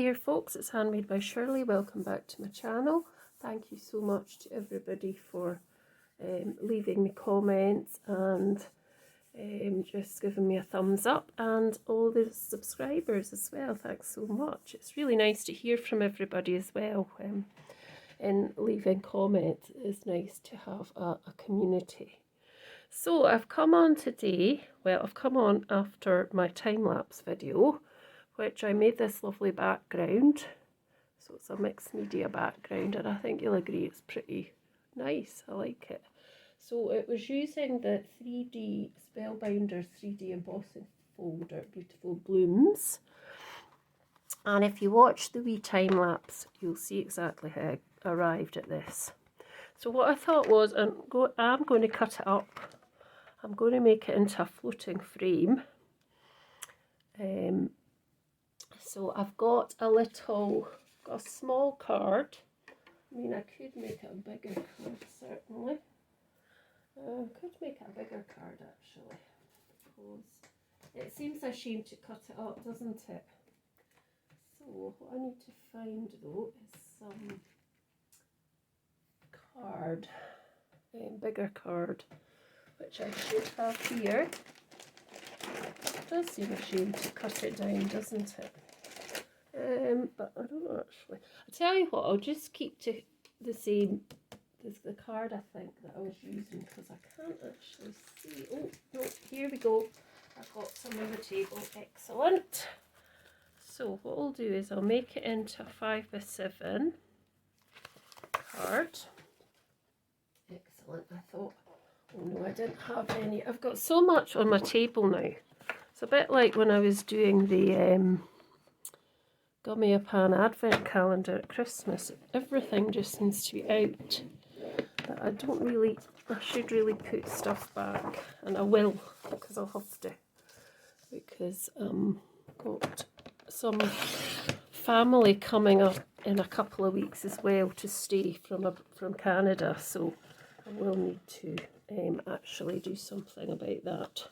there folks, it's Handmade by Shirley. Welcome back to my channel. Thank you so much to everybody for leaving me comments and just giving me a thumbs up, and all the subscribers as well. Thanks so much. It's really nice to hear from everybody as well, and leaving comments. It's nice to have a community. So I've come on today, well I've come on after my time-lapse video, which I made this lovely background. So it's a mixed media background, and I think you'll agree it's pretty nice. I like it. So it was using the 3D Spellbinder 3D embossing folder, Beautiful Blooms. And if you watch the wee time lapse, you'll see exactly how I arrived at this. So what I thought was, I'm going to cut it up. I'm going to make it into a floating frame. So I've got a small card. I mean, I could make it a bigger card, certainly. Could make it a bigger card, actually. It seems a shame to cut it up, doesn't it? So what I need to find, though, is some card, bigger card, which I should have here. It does seem a shame to cut it down, doesn't it? But I don't know, actually. I'll tell you what, I'll just keep to the same, the card I think that I was using, because I can't actually see. Oh, no, here we go. I've got some on the table. Excellent. So what I'll do is I'll make it into a 5x7 card. Excellent. I thought, oh no, I didn't have any. I've got so much on my table now. It's a bit like when I was doing the Gummy Pan Advent calendar at Christmas. Everything just seems to be out. But I should really put stuff back. And I will, because I'll have to. Because got some family coming up in a couple of weeks as well to stay from Canada. So I will need to actually do something about that.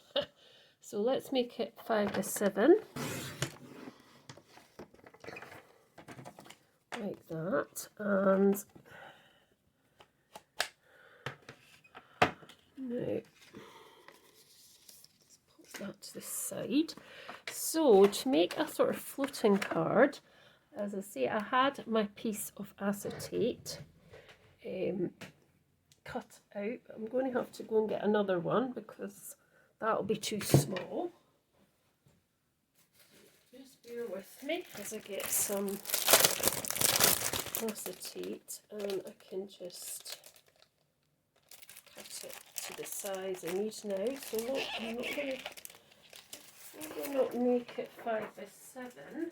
So let's make it 5x7. Like that. And now let's put that to the side. So to make a sort of floating card, as I say, I had my piece of acetate cut out. I'm going to have to go and get another one because that'll be too small. Just bear with me as I get some acetate, and I can just cut it to the size I need now. So I'm not going to make it 5x7.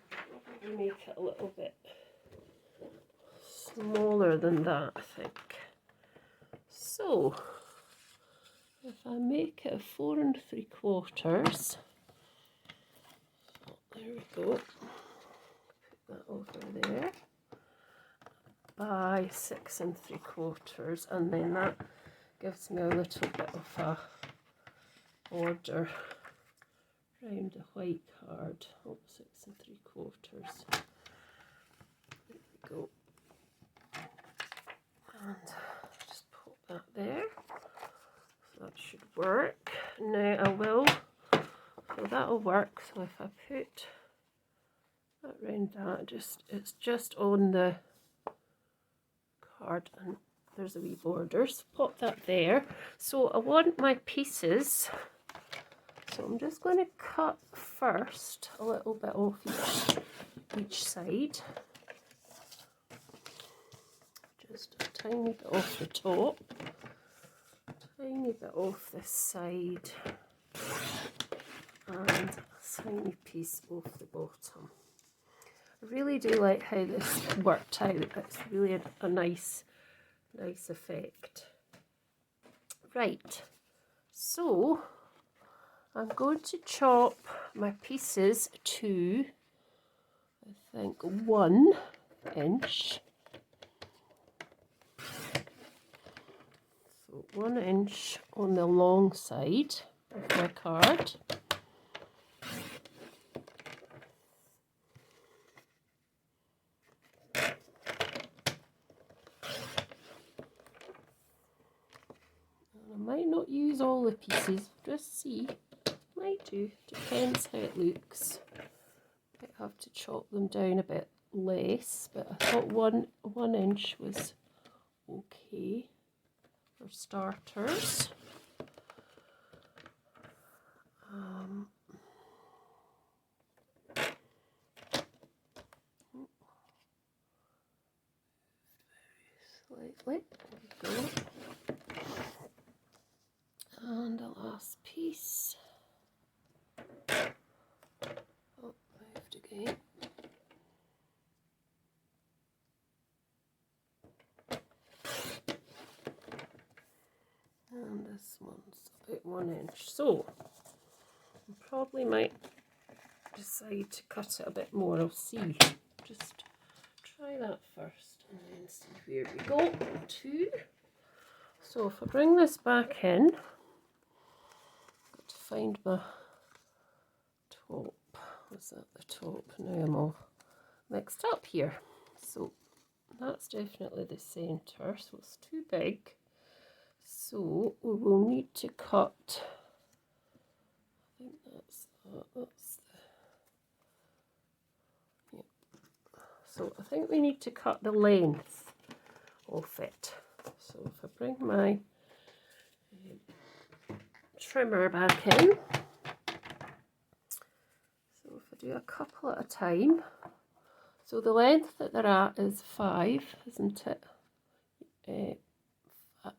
Probably make it a little bit smaller than that, I think. So if I make it a 4 3/4, there we go. Put that over there. By 6 3/4, and then that gives me a little bit of a border around the white card. Oh, 6 3/4. There we go. And just put that there. So that should work. Now I will, so that'll work. So if I put that round that, it's just on the card, and there's a wee border. So pop that there. So I want my pieces. So I'm just going to cut first a little bit off each side. Just a tiny bit off the top, tiny bit off this side, and a tiny piece off the bottom. I really do like how this worked out. It's really a nice effect. Right, so I'm going to chop my pieces to, I think, 1 inch. So 1 inch on the long side of my card. use all the pieces, just see. Might do, depends how it looks. Might have to chop them down a bit less, but I thought one inch was okay for starters. Slightly, there we go. And the last piece. Oh, moved again. And this one's about 1 inch. So, I probably might decide to cut it a bit more. I'll see. Just try that first and then see where we go to. So if I bring this back in, I've got to find my top. Was that the top? Now I'm all mixed up here. So that's definitely the centre, so it's too big. So we will need to cut, I think that's the, yep. So I think we need to cut the length of it. So if I bring my trimmer back in, so if I do a couple at a time, so the length that they're at is 5, isn't it?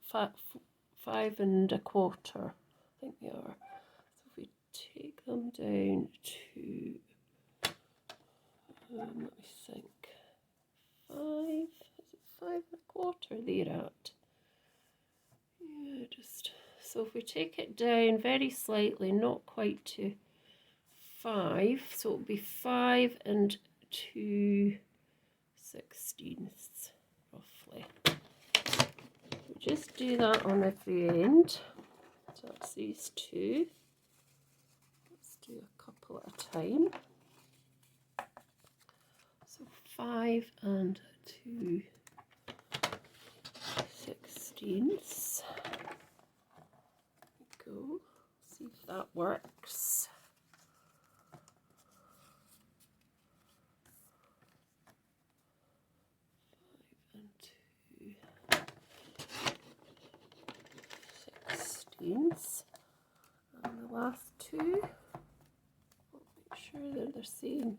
5 1/4, I think they are. So if we take them down to, let me think, 5, is it 5 1/4 they're at? Yeah, just, so if we take it down very slightly, not quite to 5, so it'll be 5 2/16 roughly. We just do that on every end. So that's these two. Let's do a couple at a time. So 5 2/16. There we go. See if that works. And the last two, I'll make sure that they're same.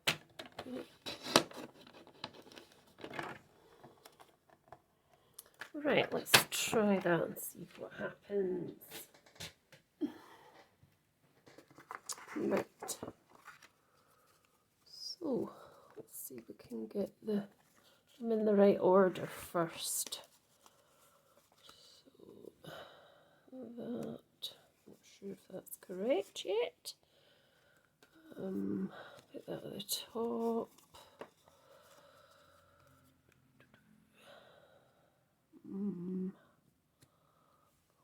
Okay. Right, let's try that and see what happens. Right, so let's see if we can get them in the right order first. That, not sure if that's correct yet. Put that at the top.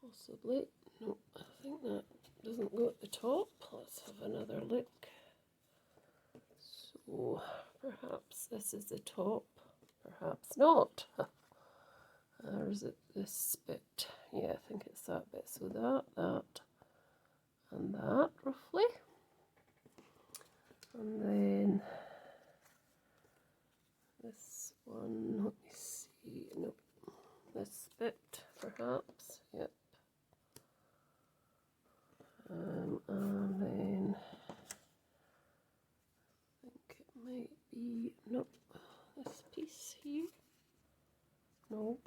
Possibly. No, I think that doesn't go at the top. Let's have another look. So perhaps this is the top, perhaps not. Or is it this bit? Yeah, I think it's that bit. So that, and that, roughly. And then this one, let me see, no, this bit, perhaps, yep. And then I think it might be, no, this piece here. No.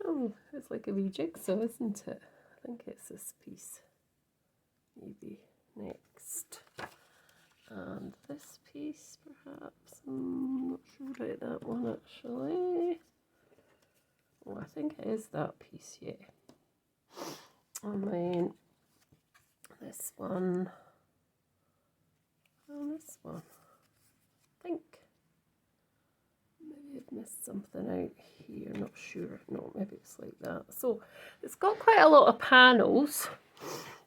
Oh, it's like a wee jigsaw, isn't it? I think it's this piece. Maybe next. And this piece, perhaps. I'm not sure about that one actually. Oh, I think it is that piece, yeah. And then this one. And this one. I think. Maybe I've missed something out here, not sure. No, maybe it's like that. So it's got quite a lot of panels,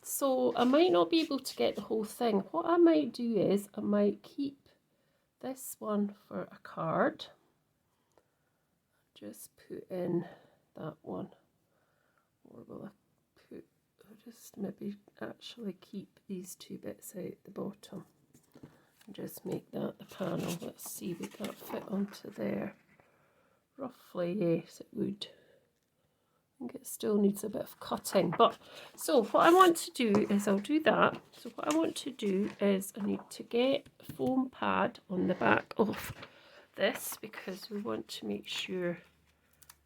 so I might not be able to get the whole thing. What I might do is I might keep this one for a card. Just put in that one, or will I put, I'll just maybe actually keep these two bits out the bottom and just make that the panel. Let's see, would that fit onto there? Roughly, yes, it would. I think it still needs a bit of cutting, but so what I want to do is I'll do that. So what I want to do is I need to get a foam pad on the back of this, because we want to make sure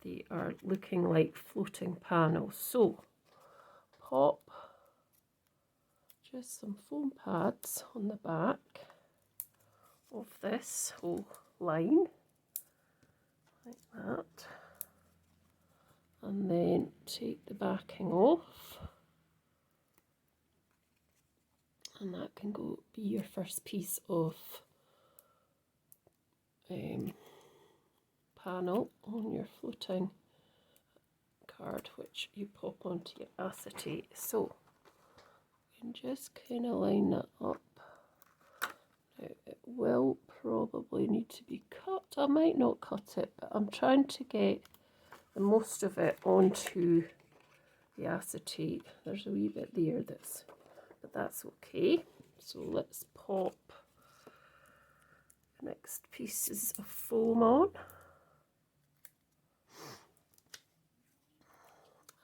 they are looking like floating panels. So pop just some foam pads on the back of this whole line like that, and then take the backing off, and that can go be your first piece of panel on your floating card, which you pop onto your acetate. So you can just kind of line that up. Now it will probably need to be cut. I might not cut it, but I'm trying to get the most of it onto the acetate. There's a wee bit there but that's okay. So let's pop the next pieces of foam on.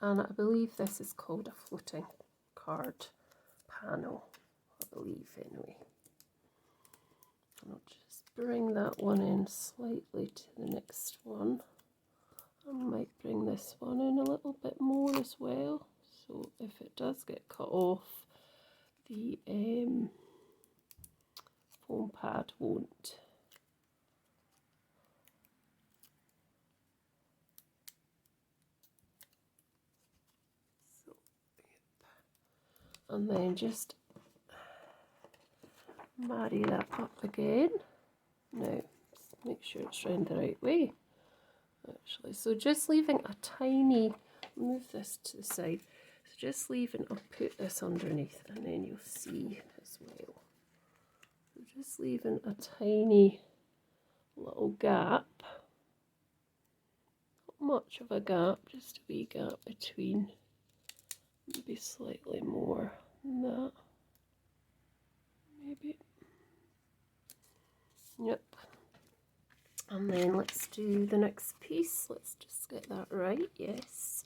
And I believe this is called a floating card panel, I believe anyway. And I'll just bring that one in slightly to the next one. I might bring this one in a little bit more as well, so if it does get cut off, the foam pad won't. So, yep. And then just marry that up again. Now, make sure it's round the right way, actually. So just leaving a tiny, move this to the side, so just leaving, I'll put this underneath and then you'll see as well. So just leaving a tiny little gap, not much of a gap, just a wee gap between, maybe slightly more than that, maybe. Yep. And then let's do the next piece. Let's just get that right. Yes.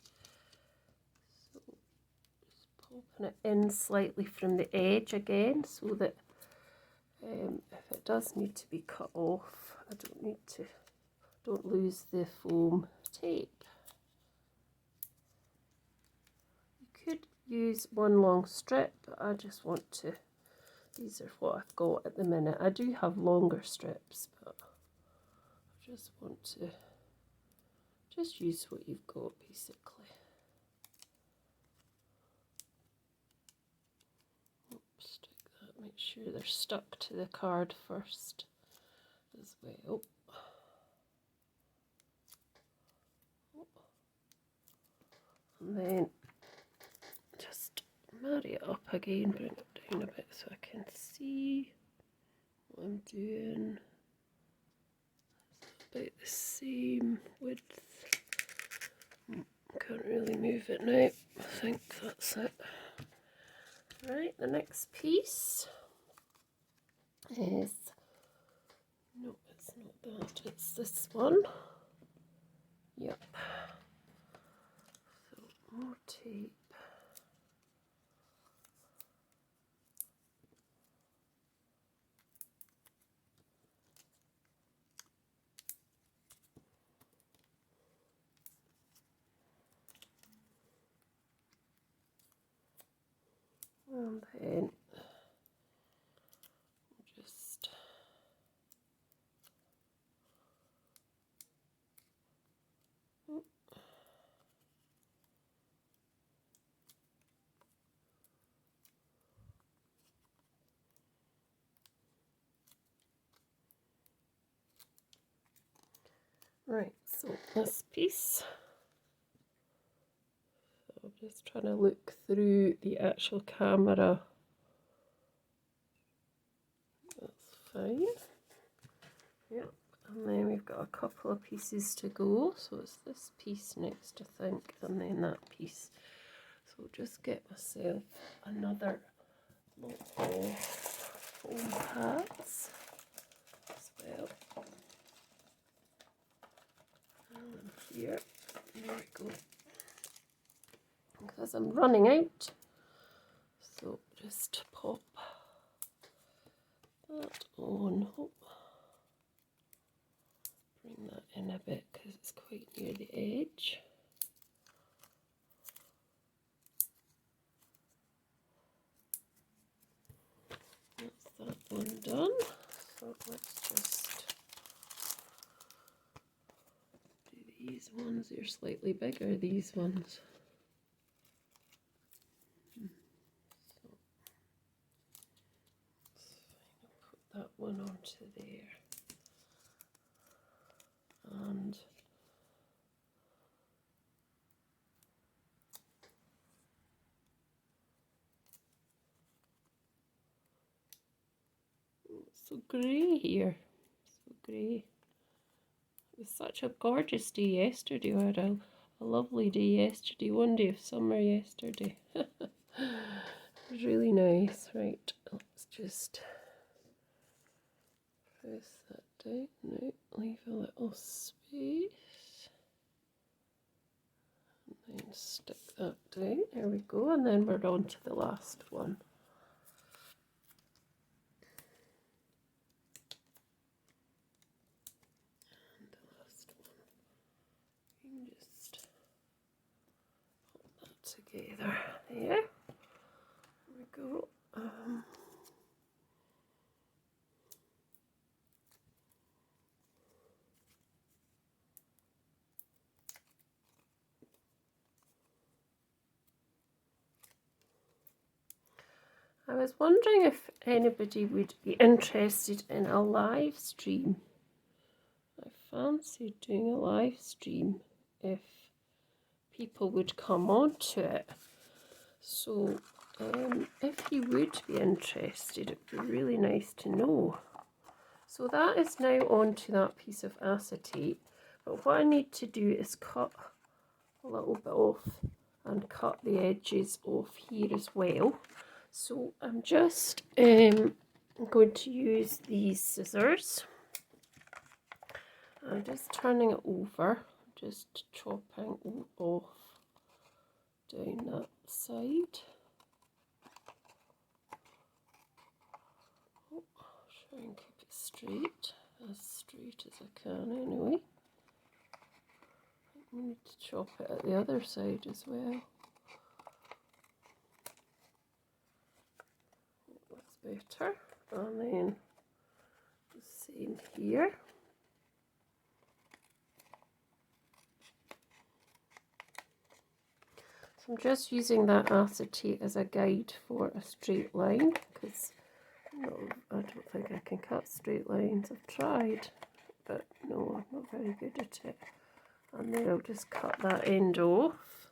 So just popping it in slightly from the edge again, so that if it does need to be cut off, I don't lose the foam tape. You could use one long strip, but I just want to, these are what I've got at the minute. I do have longer strips, but I just want to just use what you've got basically. Stick that, make sure they're stuck to the card first as well. And then just marry it up again, bring it down a bit so I can see what I'm doing. It's about the same width. Can't really move it now. I think that's it. Right, the next piece is, no, it's not that, it's this one. Yep. So more tape. And then just right, so this piece, so I'm just trying to look through the actual camera. That's fine. Yep, And then we've got a couple of pieces to go. So it's this piece next, I think, and then that piece. So I'll just get myself another lot of foam pads as well. And here, there we go. Because I'm running out. So just pop that on. Oh. Bring that in a bit because it's quite near the edge. That's that one done. So let's just do these ones. They're slightly bigger, these ones. So let's put that one onto there. And it's so grey here, so grey. It was such a gorgeous day yesterday. I had a lovely day yesterday, one day of summer yesterday. It was really nice. Right, let's just press that down now, leave a little space. And then stick that down, there we go, and then we're on to the last one. And the last one, you can just put that together there. There we go. I was wondering if anybody would be interested in a live stream. I fancied doing a live stream if people would come on to it. So if you would be interested, it would be really nice to know. So that is now onto that piece of acetate. But what I need to do is cut a little bit off and cut the edges off here as well. So I'm just going to use these scissors. I'm just turning it over, just chopping off down that side. Oh, try and keep it straight as I can anyway. I need to chop it at the other side as well. Better, and then the same here. So I'm just using that acetate as a guide for a straight line because I don't think I can cut straight lines. I've tried, but no, I'm not very good at it. And then I'll just cut that end off,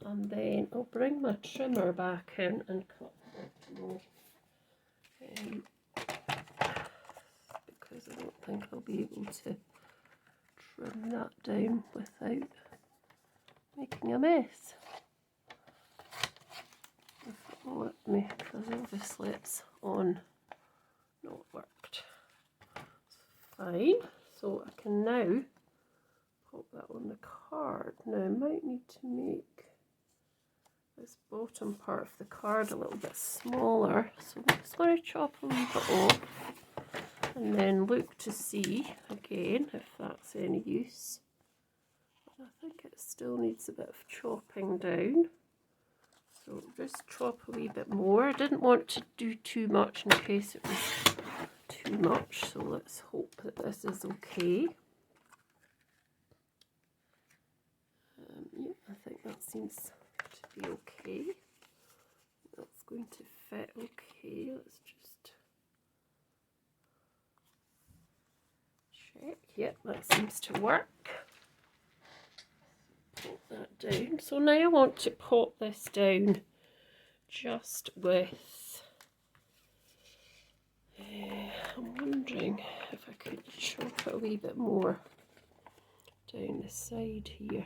and then I'll bring my trimmer back in and cut that off. Because I don't think I'll be able to trim that down without making a mess. If it will let me, because obviously it's on, not worked. It's fine. So I can now pop that on the card. Now I might need to make this bottom part of the card a little bit smaller, so I'm just going to chop a wee bit off and then look to see again if that's any use. But I think it still needs a bit of chopping down, so just chop a wee bit more. I didn't want to do too much in case it was too much, so let's hope that this is okay. Yeah, I think that seems to be okay. That's going to fit okay. Let's just check. Yep, that seems to work. Pop that down. So now I want to pop this down just with I'm wondering if I could chop it a wee bit more down the side here.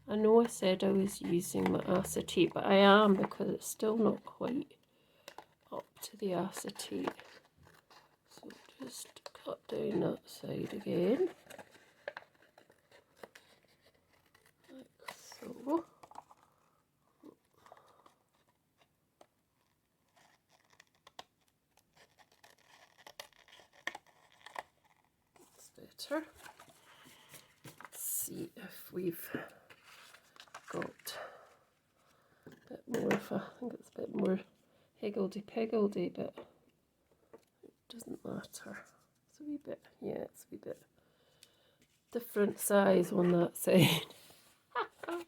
I know I said I was using my acetate, but I am, because it's still not quite up to the acetate. So just cut down that side again, like so. That's better. Let's see if we've got a bit more of a, I think it's a bit more higgledy-piggledy, but it doesn't matter. It's a wee bit, yeah, it's a wee bit different size on that side. I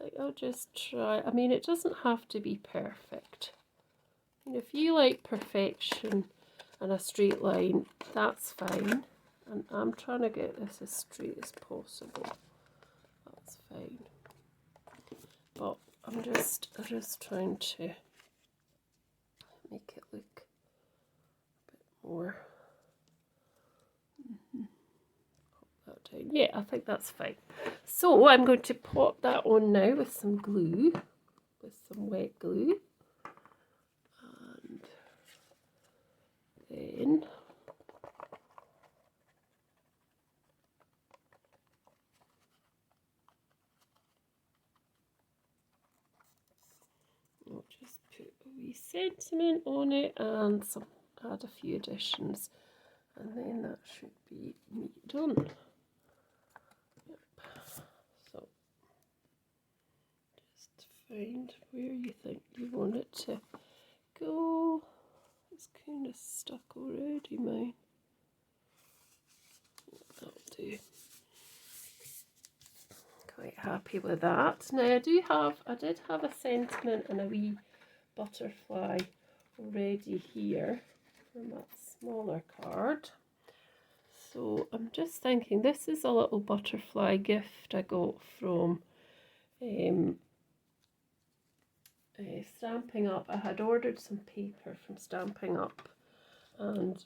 think I'll just try, I mean, it doesn't have to be perfect. And if you like perfection and a straight line, that's fine. And I'm trying to get this as straight as possible. That's fine. But I'm just trying to make it look a bit more. Pop that down. Yeah, I think that's fine. So I'm going to pop that on now with some glue, with some wet glue. And then I'll just put a wee sentiment on it and add a few additions, and then that should be me done. Yep. So just find where you think you want it to go. It's kind of stuck already, mine. That'll do. Quite happy with that. Now I did have a sentiment and a wee butterfly already here from that smaller card. So I'm just thinking, this is a little butterfly gift I got from Stamping Up. I had ordered some paper from Stamping Up, and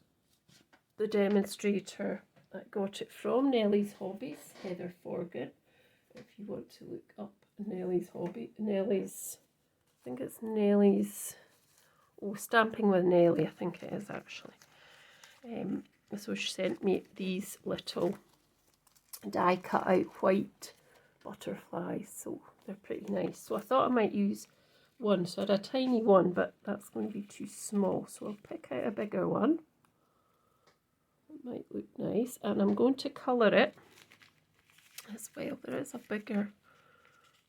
the demonstrator that got it from, Nellie's Hobbies, Heather Forgan. If you want to look up Nellie's hobby, I think it's Nellie's, Stamping with Nellie, I think it is actually. So she sent me these little die cut out white butterflies, so they're pretty nice. So I thought I might use one, so I had a tiny one, but that's going to be too small, so I'll pick out a bigger one. It might look nice, and I'm going to colour it as well. There is a bigger,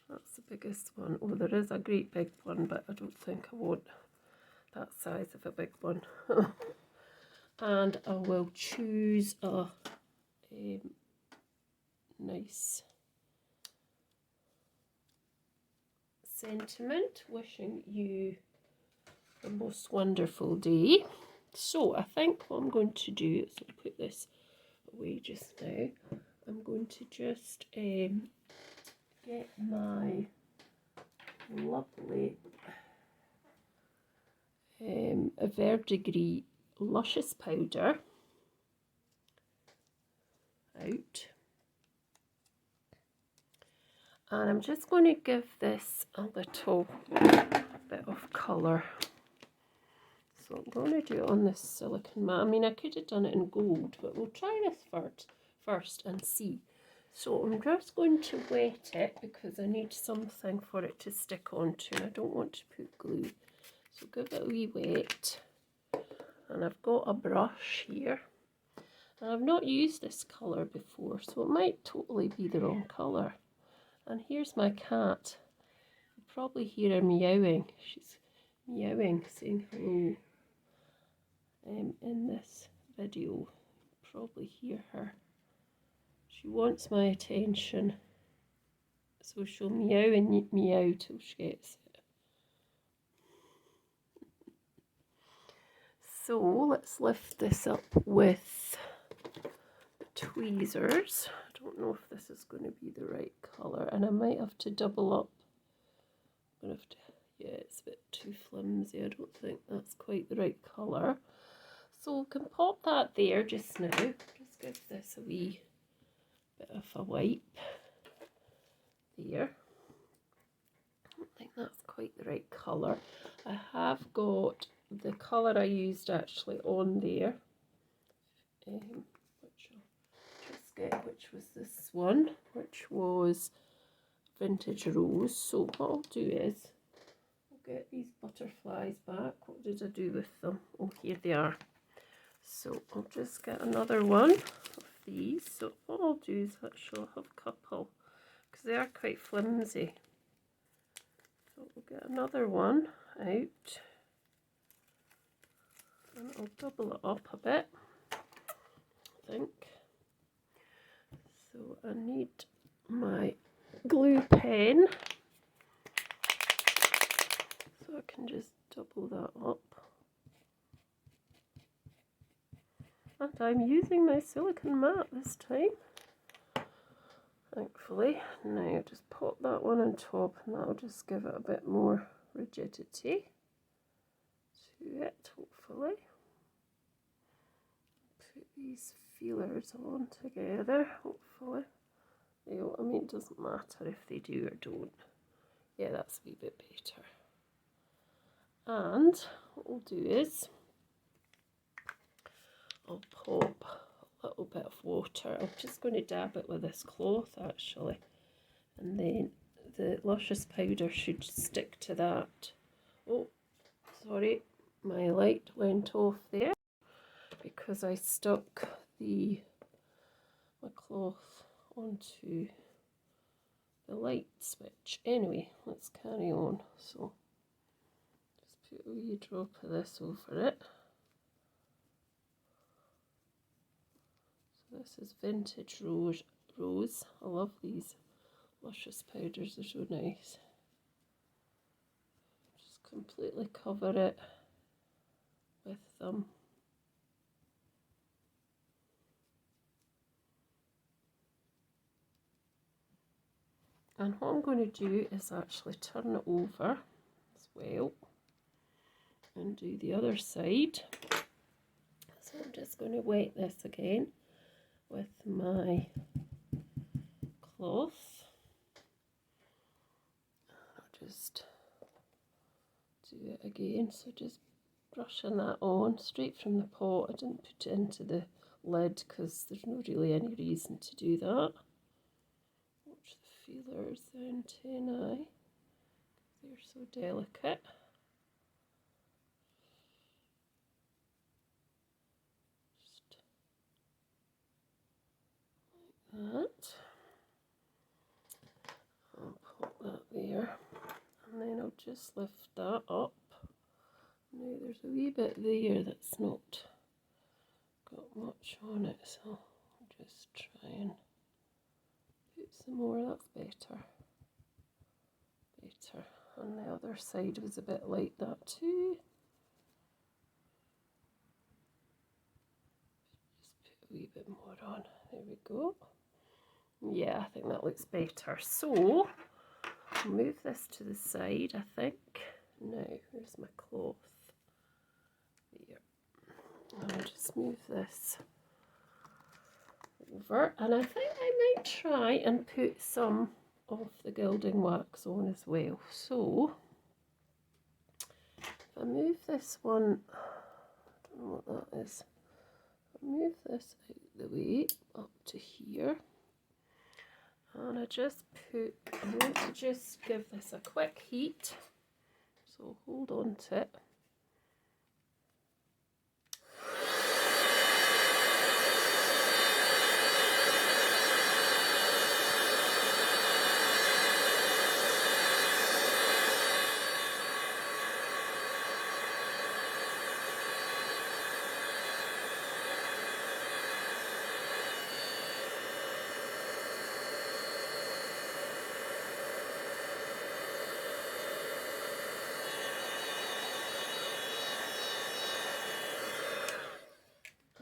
that's the biggest one. Oh, there is a great big one, but I don't think I want that size of a big one. And I will choose a nice sentiment, wishing you the most wonderful day. So I think what I'm going to do is I'll put this away just now. I'm going to just get my lovely Verdigris Luscious powder out, and I'm just going to give this a little bit of colour. So I'm going to do it on this silicone mat. I mean, I could have done it in gold, but we'll try this first and see. So I'm just going to wet it because I need something for it to stick onto, and I don't want to put glue. So give it a wee wet. And I've got a brush here. And I've not used this colour before, so it might totally be the wrong colour. And here's my cat. You probably hear her meowing. She's meowing, saying hello. In this video, you probably hear her. She wants my attention, so she'll meow and meow till she gets it. So let's lift this up with the tweezers. I don't know if this is going to be the right colour, and I might have to double up. I'm going to have to, yeah, it's a bit too flimsy. I don't think that's quite the right colour. So we can pop that there just now. Just this a wee bit of a wipe there. I don't think that's quite the right colour. I have got the colour I used actually on there, which I'll just get, which was this one, which was Vintage Rose. So what I'll do is I'll get these butterflies back. What did I do with them? Oh, here they are. So I'll just get another one of these. So what I'll do is actually have a couple, because they are quite flimsy. So we'll get another one out and I'll double it up a bit, I think. So I need my glue pen, so I can just double that up. And I'm using my silicone mat this time, thankfully. Now just pop that one on top and that'll just give it a bit more rigidity to it, hopefully. Put these feelers on together, hopefully. I mean, it doesn't matter if they do or don't. Yeah, that's a wee bit better. And what we'll do is I'll pop a little bit of water. I'm just going to dab it with this cloth actually, and then the luscious powder should stick to that. Oh, sorry, my light went off there because I stuck my cloth onto the light switch. Anyway, let's carry on. So just put a wee drop of this over it. So this is Vintage Rose. I love these luscious powders, they're so nice. Just completely cover it with them. And what I'm going to do is actually turn it over as well and do the other side. So I'm just going to wet this again with my cloth. I'll just do it again. So just brushing that on straight from the pot. I didn't put it into the lid because there's not really any reason to do that. Watch the feelers, the antennae, they're so delicate. Just like that. I'll pop that there, and then I'll just lift that up. Now there's a wee bit there that's not got much on it, so I'll just try and put some more. That's better. And the other side was a bit like that too. Just put a wee bit more on. There we go. Yeah, I think that looks better. So I'll move this to the side, I think. Now, where's my cloth? There. I'll just move this over, and I think I might try and put some of the gilding wax on as well. So if I move this one, I don't know what that is. I'll move this out the way up to here, and I'm going to just give this a quick heat, so hold on to it.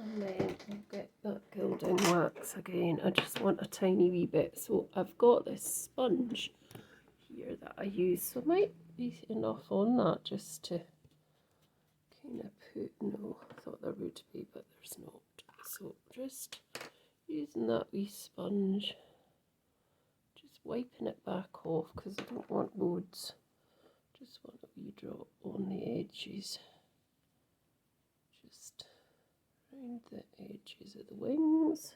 And then I'll get that gilding wax again. I just want a tiny wee bit. So I've got this sponge here that I use. So it might be enough on that just to kind of put, no, I thought there would be, but there's not. So just using that wee sponge, just wiping it back off because I don't want loads. Just want a wee drop on the edges, just around the edges of the wings,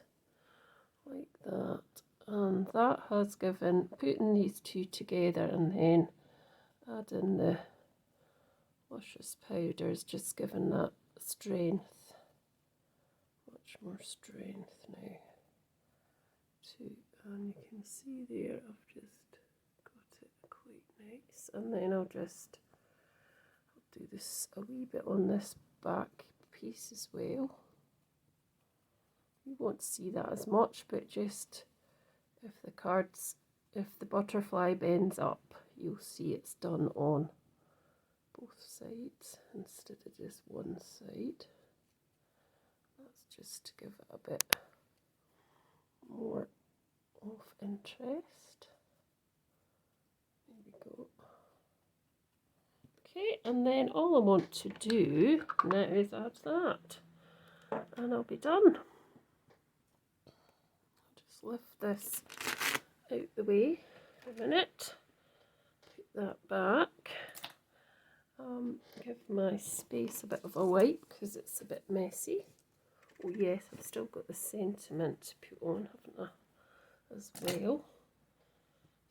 like that. And that has given, putting these two together and then adding the luscious powder has just given that strength, much more strength now. And you can see there I've just got it quite nice. And then I'll do this a wee bit on this back piece as well. You won't see that as much, but just if the butterfly bends up, you'll see it's done on both sides instead of just one side. That's just to give it a bit more of interest. There we go. Okay, and then all I want to do now is add that, and I'll be done. I'll just lift this out the way for a minute, put that back, give my space a bit of a wipe because it's a bit messy. Oh yes, I've still got the sentiment to put on, haven't I, as well.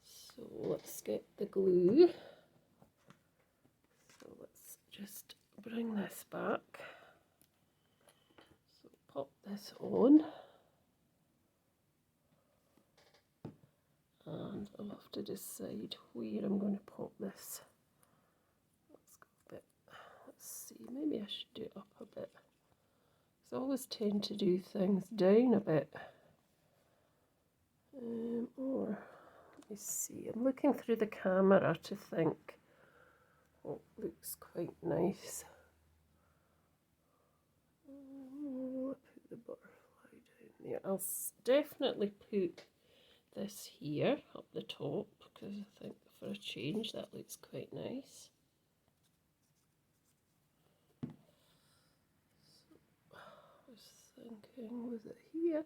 So let's get the glue. So let's just bring this back. So pop this on. And I'll have to decide where I'm going to pop this. Let's go a bit, let's see, maybe I should do it up a bit. I always tend to do things down a bit. Or, let me see, I'm looking through the camera to think what looks quite nice. I'll put the butterfly down there. I'll definitely put this here up the top because I think for a change that looks quite nice. So, I was thinking, was it here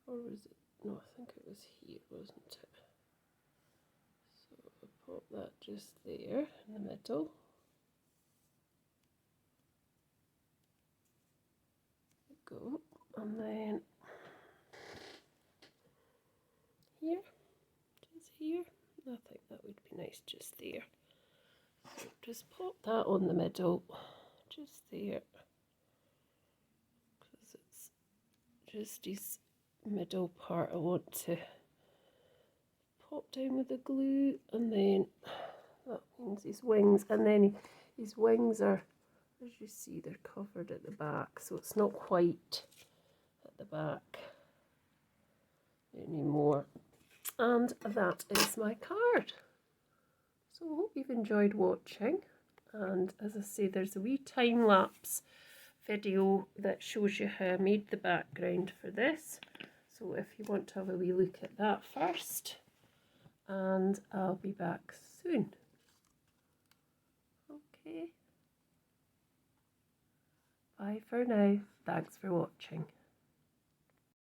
or was it, no, I think it was here, wasn't it? So I'll pop that just there in the middle. There we go. And then here, just here, I think that would be nice just there. So just pop that on the middle, just there, because it's just this middle part I want to pop down with the glue, and then that means his wings, and then his wings are, as you see, they're covered at the back, so it's not white at the back anymore. And that is my card. So I hope you've enjoyed watching, and as I say, there's a wee time-lapse video that shows you how I made the background for this, so if you want to have a wee look at that first, and I'll be back soon. Okay, bye for now, thanks for watching.